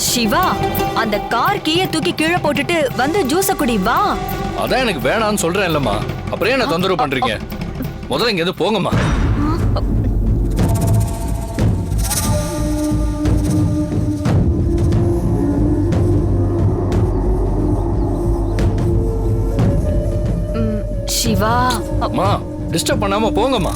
சிவா, அந்த கார் கீயை தூக்கி கீழே போட்டுட்டு வந்து ஜூஸ குடி வா. அதான் எனக்கு வேணான்னு சொல்றேன் இல்லம்மா. அப்புறம் என்ன தொந்தரவு பண்றீங்க? முதல்ல இங்க இருந்து போங்கம்மா. சிவா, அம்மா டிஸ்டர்ப் பண்ணாம போங்கம்மா.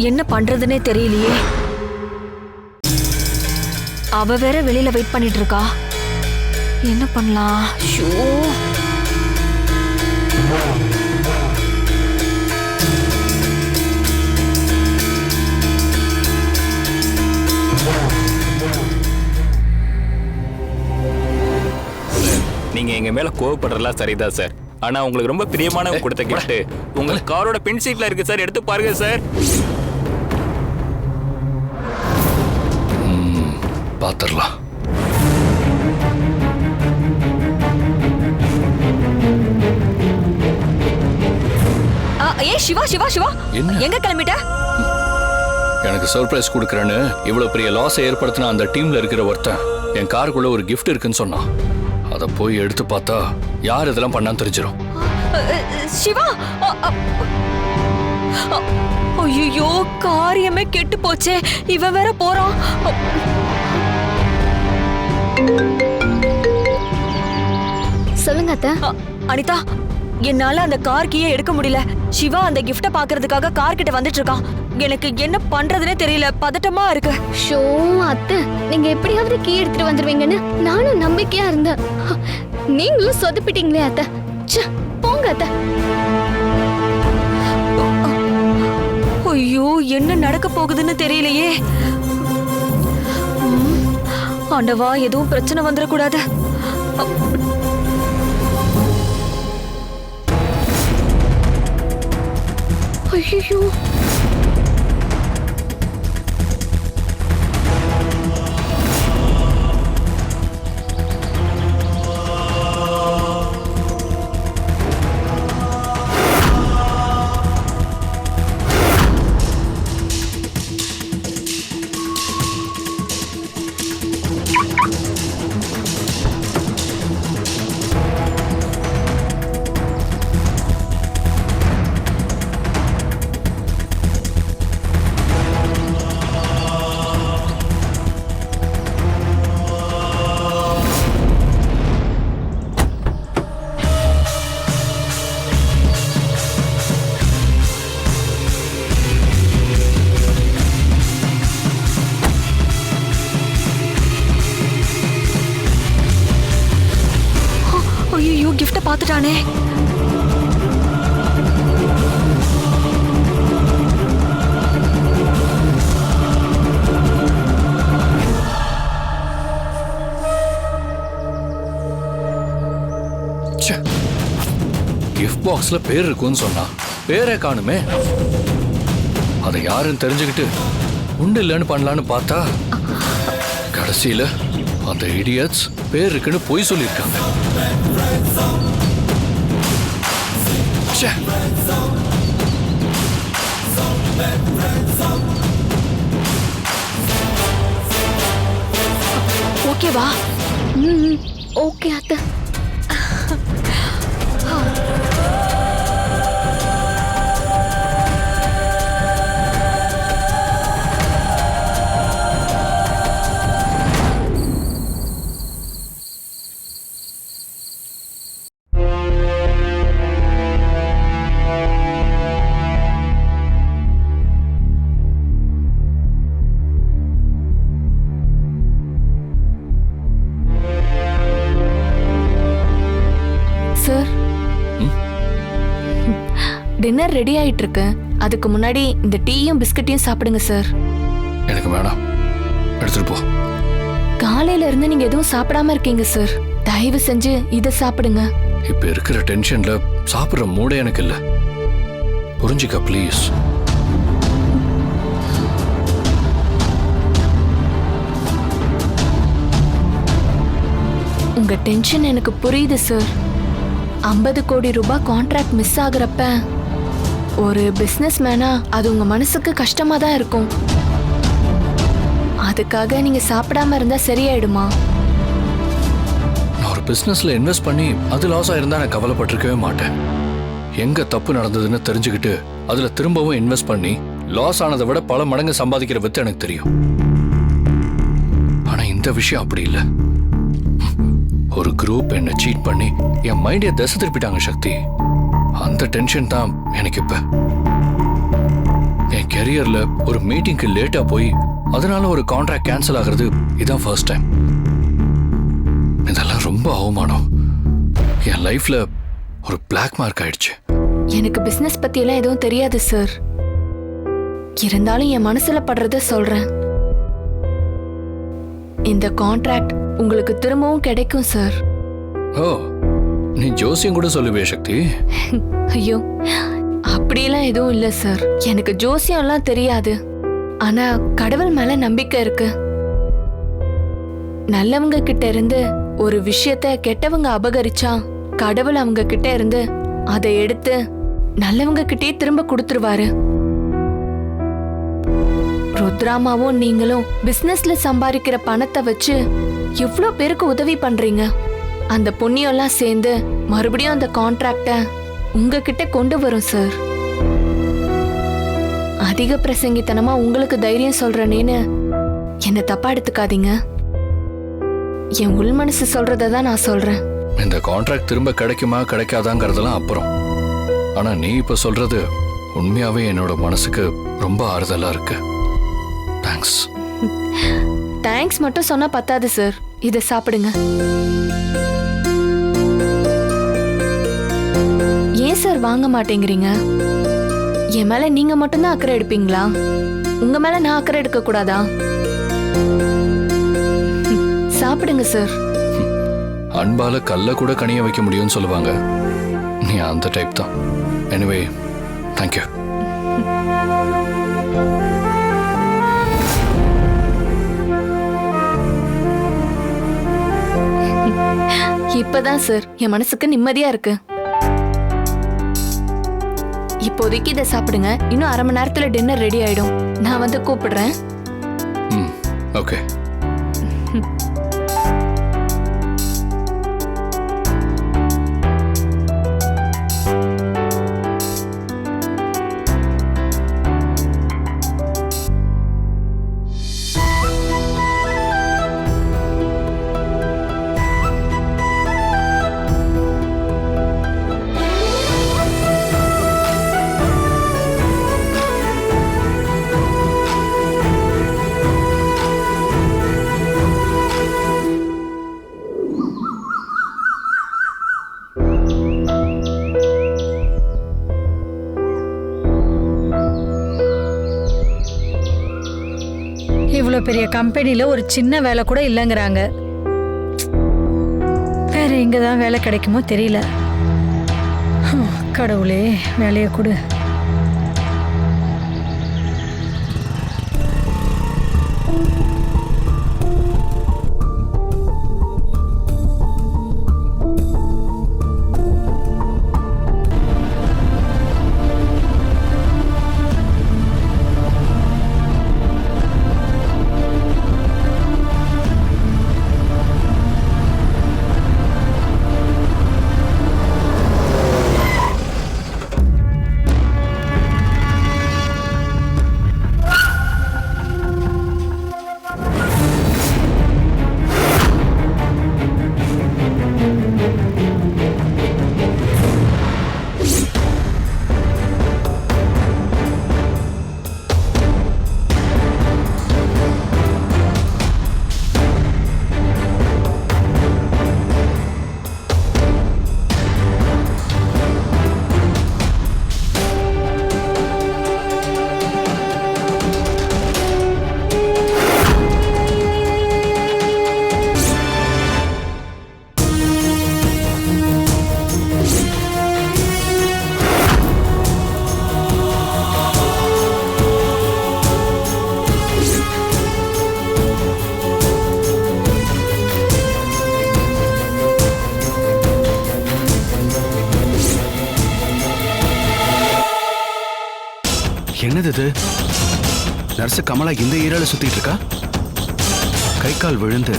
என்ன பண்றதுன்னே தெரியலையே. அவ வேற வெளியில வெயிட் பண்ணிட்டு இருக்கா. என்ன பண்ணலாம்? ஷோ, நீங்க எங்க மேல கோவப்படுறதெல்லாம் சரிதான் சார். ஆனா உங்களுக்கு ரொம்ப பிரியமானவங்க கொடுத்த கிஃப்ட் உங்க காரோட பின் சீட்ல இருக்கு சார். எடுத்து பாருங்க சார். பாத்துரலாம். ஏ சிவா சிவா சிவா, எங்க கிளம்பிட்ட? எனக்கு சர்ப்ரைஸ் கொடுக்கறேன்னு இவ்வளவு பெரிய லாஸ் ஏற்படுத்தின அந்த டீம்ல இருக்கிற ஒருத்தன் என் காருக்குள்ள ஒரு கிஃப்ட் இருக்குன்னு சொன்னான். அதை போய் எடுத்து பார்த்தா யார் இதெல்லாம் பண்ணான்னு தெரிஞ்சிடும். சிவா, ஐயோ, காரியமே கெட்டு போச்சே. இவன் வேற போறான். சொல்லுங்க அத்தை. அனிதா, என்னால அந்த கார் கீயை எடுக்க முடியல. சிவா அந்த கிஃப்ட பாக்குறதுக்காக கார் கிட்ட வந்துட்டு இருக்கான். எனக்கு என்ன பண்றதுனே தெரியல. பதட்டமா இருக்கு. ஷோ அத்தை, நீங்க எப்படியாவது கீ எடுத்துட்டு வந்துருவீங்கன்னு நானும் நம்பிக்கையா இருந்தேன். நீங்களும் சொதப்பிட்டீங்களே அத்தை. போங்க அத்தை. ஐயோ, என்ன நடக்க போகுதுன்னு தெரியலையே. ஆண்டவா, எதுவும் பிரச்சனை வந்துடக்கூடாது. ஐயோ, கிஃப்ட பாத்துட்டானே. கிஃப்ட் பாக்ஸ்ல பேர் இருக்குன்னு சொன்னா பேரே காணுமே. அதை யாருன்னு தெரிஞ்சுக்கிட்டு உண்டு இல்லைன்னு பண்ணலான்னு பார்த்தா கடைசியில அந்த இடியட்ஸ் பேர் இருக்குன்னு பொய் சொல்லியிருக்காங்க. ஓகேவா? ஓகே அத்தை. டின்னர் ரெடி ஆயிட்டு இருக்கு. அதுக்கு முன்னாடி இந்த டீயும் பிஸ்கட்டையும் சாப்பிடுங்க சார். எனக்கு வேணாம், எடுத்துட்டு போ. காலையில இருந்து நீங்க எதுவும் சாப்பிடாம இருக்கீங்க சார். தயவு செஞ்சு இத சாப்பிடுங்க. இப்ப இருக்கிற டென்ஷன்ல சாப்பிடுற மூடே எனக்கு இல்ல. புரிஞ்சுக்க ப்ளீஸ். உங்க டென்ஷன் எனக்கு புரியுது சார். 50 கோடி ரூபாய் கான்ட்ராக்ட் மிஸ் ஆகுறப்ப ஒரு பிசினஸ் மேனா அது உங்க மனசுக்கு கஷ்டமா தான் இருக்கும். அதுக்காக நீங்க சாப்பிடாம இருந்தா சரியாயிடுமா? நான் ஒரு பிசினஸ்ல இன்வெஸ்ட் பண்ணி அது லாஸ் ஆயிருந்தா நான் கவலைப்பட்டிருக்கவே மாட்டேன். எங்க தப்பு நடந்ததுன்னு தெரிஞ்சுக்கிட்டு அதுல திரும்பவும் இன்வெஸ்ட் பண்ணி லாஸ் ஆனதை விட பல மடங்கு சம்பாதிக்கிற வித்து எனக்கு தெரியும். ஆனா இந்த விஷயம் அப்படி இல்லை. ஒரு குரூப் என்ன சீட் பண்ணி என் மைண்டை திசை திருப்பிட்டாங்க சக்தி. அந்த டென்ஷன் தான் எனக்கு இப்ப. என் கெரியர்ல ஒரு மீட்டிங்க்கு லேட்டா போய் அதனால ஒரு கான்ட்ராக்ட் கேன்சல் ஆகுறது இதான் ஃபர்ஸ்ட் டைம். இதெல்லாம் ரொம்ப அவமானம். என் லைஃப்ல ஒரு பிளாக் மார்க் ஆயிடுச்சு. எனக்கு பிசினஸ் பத்தி எல்லாம் எதுவும் தெரியாது சார். இருந்தாலும் என் மனசுல படுறத சொல்றேன். இந்த கான்ட்ராக்ட் உங்களுக்கு திரும்பவும் கிடைக்கும் சார். ஓ, நீ ஜோசியம் கூட சொல்லுவே சக்தி? ஐயோ, அப்படியெல்லாம் எதுவும் இல்ல சார். எனக்கு ஜோசியம்லாம் தெரியாது. ஆனா கடவுள் மேல நம்பிக்கை இருக்கு. நல்லவங்க கிட்ட இருந்து ஒரு விஷயத்த கெட்டவங்க அபகரிச்சா கடவுள் அவங்க கிட்ட இருந்து அதை எடுத்து நல்லவங்க கிட்டே திரும்ப கொடுத்துருவாரு. ருத்ராமாவும் நீங்களும் பிசினஸ்ல சம்பாதிக்கிற பணத்தை வச்சு எவ்வளோ பேருக்கு உதவி பண்றீங்க. அந்த புண்ணியம்லாம் சேர்ந்து மறுபடியும் அந்த கான்ட்ராக்ட உங்ககிட்ட கொண்டு வரும் சார். அதிக பிரசங்கித்தனமா உங்களுக்கு தைரியம் சொல்றேன்னு என்ன தப்பா எடுத்துக்காதீங்க. என் உள் மனசு சொல்றத தான் நான் சொல்றேன். இந்த கான்ட்ராக்ட் திரும்ப கிடைக்குமா கிடைக்காதாங்கிறதெல்லாம் அப்புறம். ஆனா நீ இப்ப சொல்றது உண்மையாவே என்னோட மனசுக்கு ரொம்ப ஆறுதலா இருக்கு. தேங்க்ஸ். தேங்க்ஸ் மட்டும் சொன்னா பத்தாது சார். இதை சாப்பிடுங்க. ஏன் சார் வாங்க மாட்டேங்கிறீங்க? என் மேல நீங்க மட்டும்தான் அக்கறை எடுப்பீங்களா? உங்க மேல நான் அக்கறை எடுக்க கூடாதா? சாப்பிடுங்க சார். அன்பால கல்ல கூட கனிய வைக்க முடியும்னு சொல்லுவாங்க. நீ அந்த டைப் தான். Anyway, thank you. இப்பதான் சார் என் மனசுக்கு நிம்மதியா இருக்கு. இப்போதைக்கு இதை சாப்பிடுங்க. இன்னும் அரை மணி நேரத்துல டின்னர் ரெடி ஆயிடும். நான் வந்து கூப்பிடுறேன். ஓகே. இவ்வளோ பெரிய கம்பெனில ஒரு சின்ன வேலை கூட இல்லைங்கிறாங்க. வேற எங்க தான் வேலை கிடைக்குமோ தெரியல. கடவுளே, வேலையை கொடு. என்னது இது? நர்ஸ் கமலா இந்த ஏரியால சுத்திட்டு இருக்கா? கை கால் விழுந்து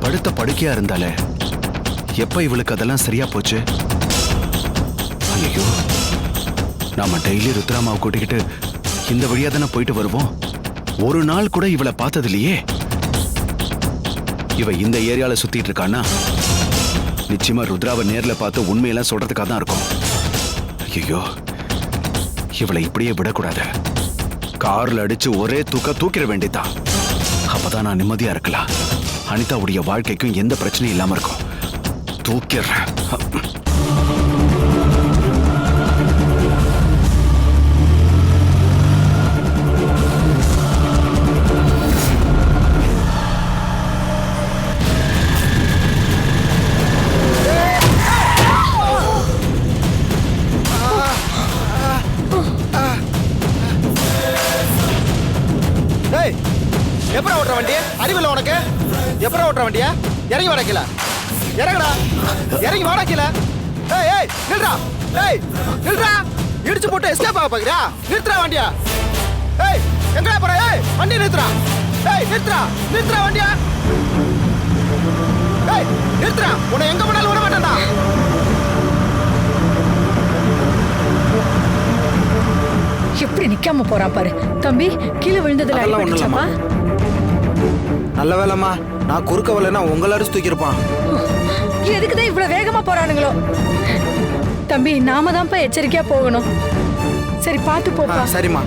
படுத்த படுக்கையா இருந்தாலே, எப்ப இவளுக்கு அதெல்லாம் சரியா போச்சு? ஐயோ, நாம டெய்லி ருத்ராமாவை கூட்டிக்கிட்டு இந்த வழியா தானே போயிட்டு வருவோம். ஒரு நாள் கூட இவளை பார்த்தது இல்லையே. இவ இந்த ஏரியால சுத்திட்டு இருக்கான்னா நிச்சயமா ருத்ராவை நேர்ல பார்த்து உண்மையெல்லாம் சொல்றதுக்காக தான் இருக்கும். ஐயோ, இவளை இப்படியே விடக்கூடாது. கார்ல அடிச்சு ஒரே தூக்கிட வேண்டியதான். அப்பதான் நான் நிம்மதியா இருக்கலாம். அனிதாவுடைய வாழ்க்கைக்கும் எந்த பிரச்சனையும் இல்லாம இருக்கும். தூக்கிடுறேன். எப்பறம் ஓட்டுற வண்டி? அறிவில்லை உனக்கு? எப்பறம் ஓட்டுற வண்டியா? இறங்கி வாடகைல இறங்கடா, இறங்கி வாடகைல. ஏய் ஏய் நில்றா, ஏய் நில்றா, இடிச்சு போட்டு எஸ்கேப் ஆக பாக்குறியா? நிறுத்துறா வண்டியா. ஏய் எங்கடா போற? ஏய் வண்டி நிறுத்துறா. ஏய் நிறுத்துறா வண்டியா. ஏய் நிறுத்துறா, உன்னை எங்க போனாலும் விட மாட்டேன்டா. எப்படி நிக்காம போறான் பாரு. தம்பி, கீழே விழுந்ததுல அடிபட்டுச்சாப்பா? நல்ல வேலைம்மா, நான் குறுக்க வரலன்னா உங்களை அடிச்சு தூக்கியிருப்பான். எதுக்குதான் இவ்வளவு வேகமா போறானுங்களோ? தம்பி, நாம தான்ப்பா எச்சரிக்கையா போகணும். சரி, பார்த்து போப்பா. சரிம்மா.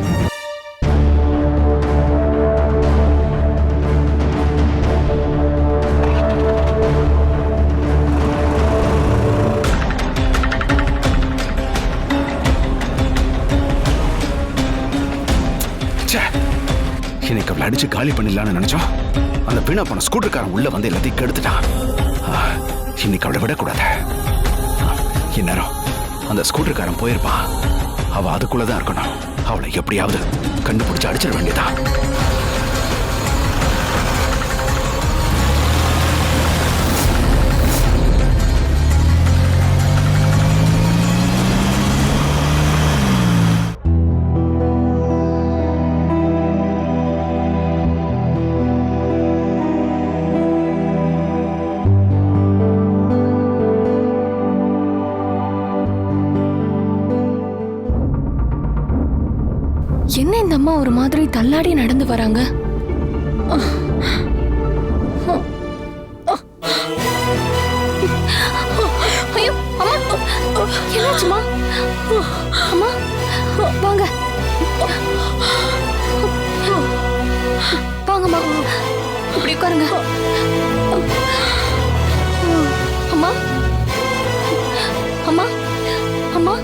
இன்னைக்கு அவளை அடிச்சு காலி பண்ணிடலான்னு நினைச்சோம். அந்த வீணா போன ஸ்கூட்டர்காரன் உள்ள வந்து எல்லாத்தையும் கெடுத்துட்டான். இன்னைக்கு அவளை விடக்கூடாது. இந்நேரம் அந்த ஸ்கூட்டர்காரன் போயிருப்பான். அவ அதுக்குள்ளதான் இருக்கணும். அவளை எப்படியாவது கண்டுபிடிச்சு அடிச்சிட வேண்டியதான். என்ன இந்த அம்மா ஒரு மாதிரி தள்ளாடி நடந்து வராங்க? ஐயோ அம்மா, என்னாச்சுமா? அம்மா வாங்க வாங்கம்மா, இப்படி உட்காருங்க. அம்மா அம்மா அம்மா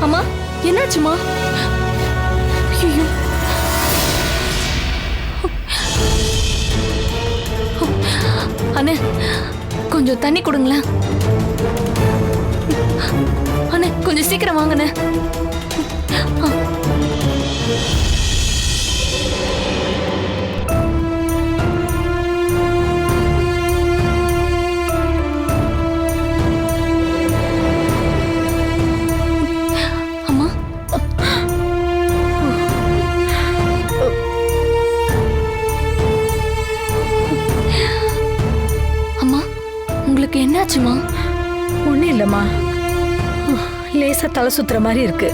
அம்மா, என்னாச்சுமா? ஐயோ, அண்ணே கொஞ்சம் தண்ணி கொடுங்களேன். அண்ணே கொஞ்சம் சீக்கிரம் வாங்கண்ணே. என்னாச்சுமா? ஒன்றும் இல்லைம்மா, லேசா தலை சுத்துற மாதிரி இருக்கு.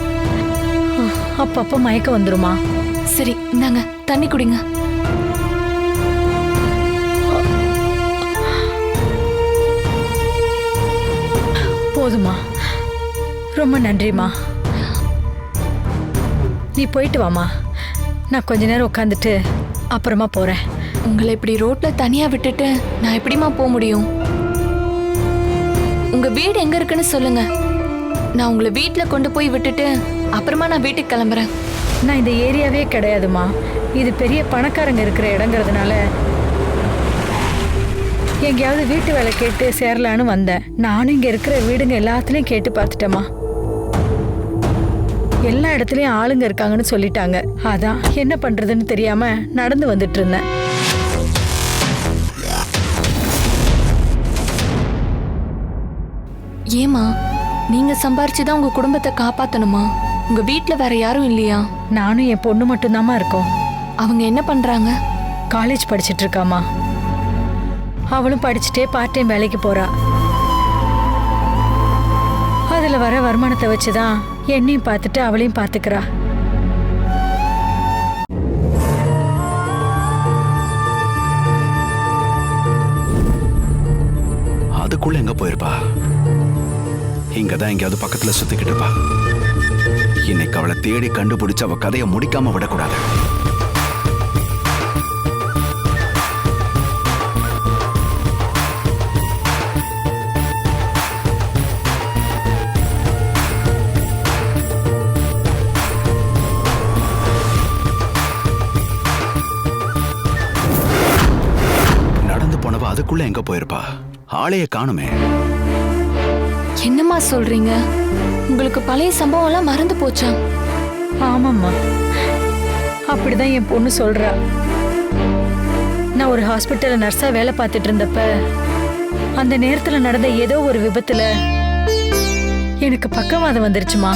அப்பப்போ மயக்கம் வந்துருமா. சரி இந்தாங்க தண்ணி குடிங்க. போதுமா, ரொம்ப நன்றிம்மா. நீ போயிட்டு வாமா, நான் கொஞ்ச நேரம் உட்காந்துட்டு அப்புறமா போறேன். உங்களை இப்படி ரோட்ல தனியா விட்டுட்டு நான் எப்படிமா போக முடியும்? உங்க வீடு எங்க இருக்குன்னு சொல்லுங்க, நான் உங்களை வீட்டுல கொண்டு போய் விட்டுட்டு அப்புறமா நான் வீட்டுக்கு கிளம்புறேன். நான் இந்த ஏரியாவே கிடையாதுமா, இது பெரிய பணக்காரங்க இருக்கிற இடங்கிறதுனால எங்கேயாவது வீட்டு வேலை கேட்டு சேரலான்னு வந்தேன். நானும் இங்க இருக்கிற வீடுங்க எல்லாத்துலயும் கேட்டு பார்த்துட்டேம்மா. எல்லா இடத்துலயும் ஆளுங்க இருக்காங்கன்னு சொல்லிட்டாங்க. அதான் என்ன பண்றதுன்னு தெரியாம நடந்து வந்துட்டு இருந்தேன். ஏமா, நீங்க சம்பாரிச்சுதான் உங்க குடும்பத்தை காப்பாத்தணுமா? உங்க வீட்ல வேற யாரும் இல்லையா? நானும் என் பொண்ணு மட்டும்தாம்மா இருக்கோம். அவங்க என்ன பண்றாங்க? காலேஜ் படிச்சிட்டு இருக்காமா. அவளும் படிச்சுட்டே பார்ட் டைம் வேலைக்கு போறா. அதுல வர வருமானத்தை வச்சுதான் என்னையும் பார்த்துட்டு அவளையும் பார்த்துக்கிறா. அதுக்குள்ள எங்க போயிருப்பா? இங்கதான் எங்கேயாவது பக்கத்துல சுத்திக்கிட்டு இருப்பா. இன்னைக்கு அவளை தேடி கண்டுபிடிச்சு அவ கதையை முடிக்காம விடக்கூடாது. நடந்து போனவ அதுக்குள்ள எங்க போயிருப்பா? ஆளைய காணுமே. என்னம்மா சொல்றீங்க? உங்களுக்கு பழைய சம்பவம் எல்லாம் மறந்து போச்சா? ஆமாம்மா, அப்படிதான் என் பொண்ணு சொல்றா. நான் ஒரு ஹாஸ்பிட்டல்ல நர்ஸா வேலை பார்த்துட்டு இருந்தப்ப அந்த நேரத்துல நடந்த ஏதோ ஒரு விபத்துல எனக்கு பக்கவாதம் வந்துருச்சுமா.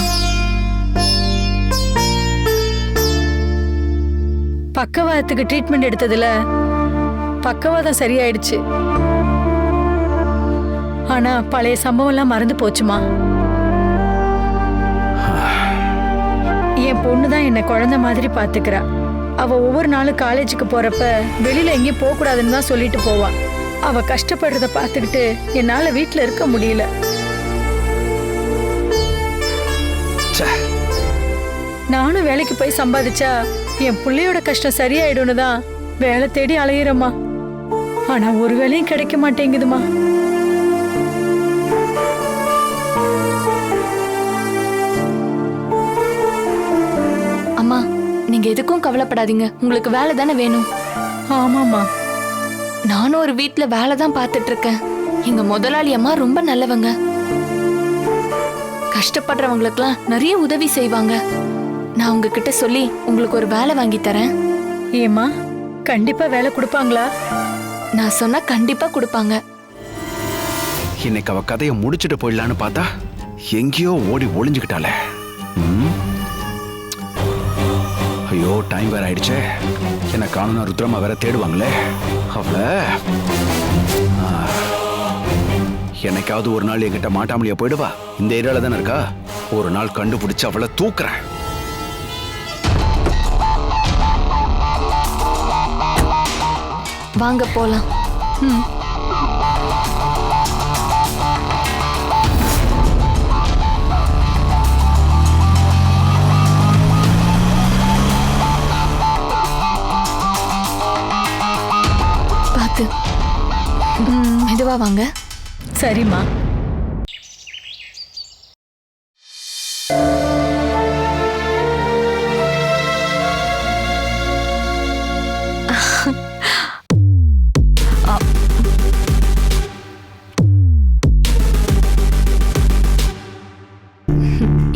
பக்கவாதத்துக்கு ட்ரீட்மெண்ட் எடுத்ததுல பக்கவாதம் சரியாயிடுச்சு. ஆனா பழைய சம்பவம் எல்லாம் மறந்து போச்சுமா. என் பொண்ணுதான் என்ன குழந்தை மாதிரி பாத்துக்கிறா. அவ ஒவ்வொரு நாளும் காலேஜுக்கு போறப்ப வெளியில எங்கேயும் போக கூடாதுன்னு தான் சொல்லிட்டு போவா. அவ கஷ்டப்படுறத பார்த்துக்கிட்டு என்னால வீட்டுல இருக்க முடியல. நானும் வேலைக்கு போய் சம்பாதிச்சா என் பிள்ளையோட கஷ்டம் சரியாயிடும்னு தான் வேலை தேடி அலையிறம்மா. ஆனா ஒரு வேலையும் கிடைக்க மாட்டேங்குதுமா. அம்மா, நீங்க எதுக்கும் கவலைப்படாதீங்க. உங்களுக்கு வேலை தானே வேணும். ஆமாம்மா. நானும் ஒரு வீட்ல வேலை தான் பார்த்துட்டு இருக்கேன். எங்க முதலாளி அம்மா ரொம்ப நல்லவங்க. கஷ்டப்படுறவங்களுக்குலாம் நிறைய உதவி செய்வாங்க. நான் உங்ககிட்ட சொல்லி உங்களுக்கு ஒரு வேலை வாங்கி தரேன். ஏம்மா, கண்டிப்பா வேலை கொடுப்பாங்களா? நான் சொன்னா கண்டிப்பா கொடுப்பாங்க. இன்னைக்கு அவ கதையை முடிச்சுட்டு போயிடலான்னு பார்த்தா எங்கேயோ ஓடி ஒளிஞ்சுக்கிட்டாளே. ஐயோ, டைம் வேற ஆயிடுச்சே. என்ன காணும்னா ருத்ரமா வேற தேடுவாங்களே. அவளை என்னைக்காவது ஒரு நாள் என்கிட்ட மாட்டாமலியா போயிடுவா. இந்த ஏரியால தானே இருக்கா. ஒரு நாள் கண்டுபிடிச்சு அவளை தூக்குறேன். வாங்க போலாம். பார்த்து மெதுவா வாங்க. சரிம்மா.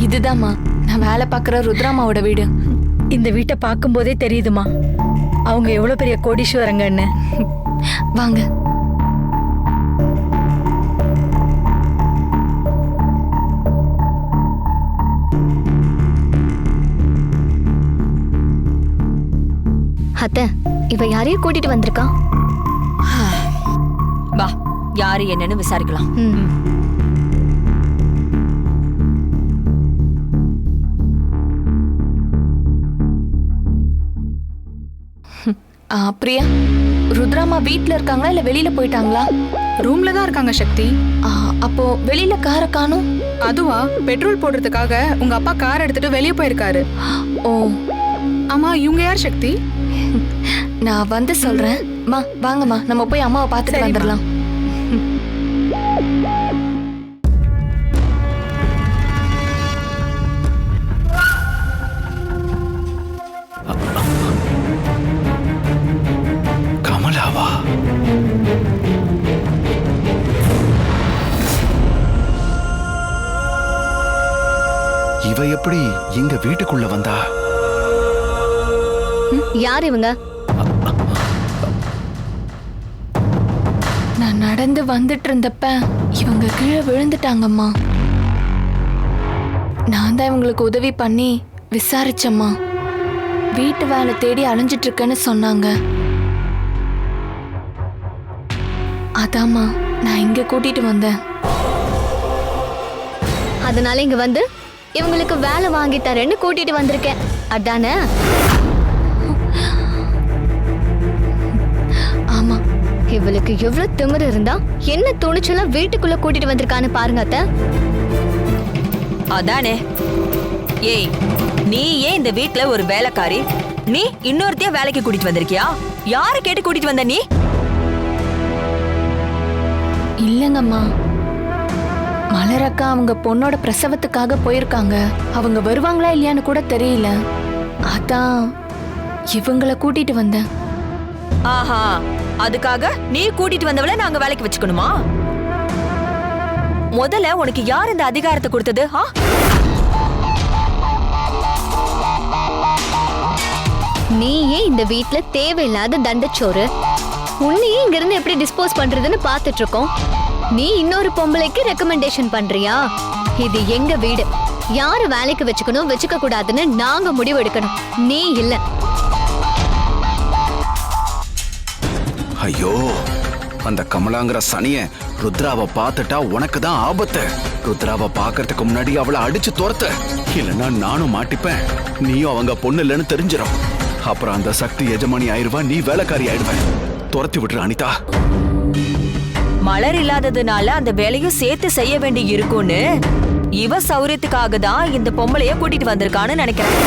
இதுதாம்மா நான் வேலை பார்க்குற ருத்ராமாவோட வீடு. இந்த வீட்டை பார்க்கும்போதே தெரியுதுமா அவங்க எவ்வளவு பெரிய கோடீஸ்வரங்கன்னு. வாங்க. அத்தை, இவ யாரையும் கூட்டிட்டு வந்திருக்கா? வா, யாரு என்னன்னு விசாரிக்கலாம். பிரியா, ருத்ராமா வீட்ல இருக்காங்களா இல்ல வெளியில போயிட்டாங்களா? ரூம்ல தான் இருக்காங்க சக்தி. அப்போ வெளியில காரை காணோம். அதுவா, பெட்ரோல் போடுறதுக்காக உங்க அப்பா கார் எடுத்துட்டு வெளியே போயிருக்காரு. ஓ, ஆமா, இவங்க யார் சக்தி? நான் வந்து சொல்றேன். மா வாங்கம்மா, நம்ம போய் அம்மாவை பார்த்துட்டு வந்துடலாம். கமலாவா? இவ எப்படி இங்க வீட்டுக்குள்ள வந்தா? யார் இவங்க? நான் நடந்து வந்துட்டு இருந்தப்ப இவங்க கீழே விழுந்துட்டாங்கம்மா. நான் தான் இவங்களுக்கு உதவி பண்ணி விசாரிச்சம்மா. வீட்டு வேலை தேடி அலைஞ்சிட்டு இருக்கேன்னு சொன்னாங்க. அதாம்மா நான் இங்க கூட்டிட்டு வந்தேன். அதனால இங்க வந்து இவங்களுக்கு வேலை வாங்கி தரேன்னு கூட்டிட்டு வந்திருக்கேன், அதானே? ஆமா. இவளுக்கு எவ்வளவு திமிரு இருந்தா என்ன துணிச்சலா வீட்டுக்குள்ள கூட்டிட்டு வந்திருக்கான்னு பாருங்க அத்தை. அதானே. ஏய், நீ ஏன் இந்த வீட்ல ஒரு வேலைக்காரி? நீ இன்னொருத்தைய வேலைக்கு கூட்டிட்டு வந்திருக்கியா? யாரை கேட்டு கூட்டிட்டு வந்த நீ? இல்லங்கம்மா, மலரக்கா அவங்க பொண்ணோட பிரசவத்துக்காக போயிருக்காங்க. அவங்க வருவாங்களா இல்லையான்னு கூட தெரியல. அதான் இவங்கள கூட்டிட்டு வந்தேன். ஆஹா, அதுக்காக நீ கூட்டிட்டு வந்தவளை நாங்க வேலைக்கு வச்சுக்கணுமா? முதல்ல உனக்கு யார் இந்த அதிகாரத்தை கொடுத்தது? நீயே இந்த வீட்ல தேவையில்லாத தண்டச்சோறு. உன்னையே இங்க இருந்து எப்படி டிஸ்போஸ் பண்றதுன்னு பாத்துட்டு இருக்கோம். நீ இன்னொரு பொம்பளைக்கு ரெக்கமெண்டேஷன் பண்றியா? இது எங்க வீடு. யாரு வேலைக்கு வச்சுக்கணும் வச்சுக்க கூடாதுன்னு நாங்க முடிவு எடுக்கணும், நீ இல்ல. ஐயோ, அந்த கமலாங்கிற சனிய ருத்ராவை பார்த்துட்டா உனக்கு தான் ஆபத்து. ருத்ராவை பார்க்கறதுக்கு முன்னாடி அவளை அடிச்சு துரத்து, இல்லைன்னா நானும் மாட்டிப்பேன். நீயும் அவங்க பொண்ணு இல்லைன்னு தெரிஞ்சிடும். அப்புறம் அந்த சக்தி எஜமானி ஆயிருவா, நீ வேலைக்காரி ஆயிடுவ. துரத்தி விட்டுரு அனிதா. மலர் இல்லாததுனால அந்த வேலையும் சேர்த்து செய்ய வேண்டி இருக்கும்னு இவ சௌரியத்துக்காக தான் இந்த பொம்பளைய கூட்டிட்டு வந்திருக்கான்னு நினைக்கிறேன்.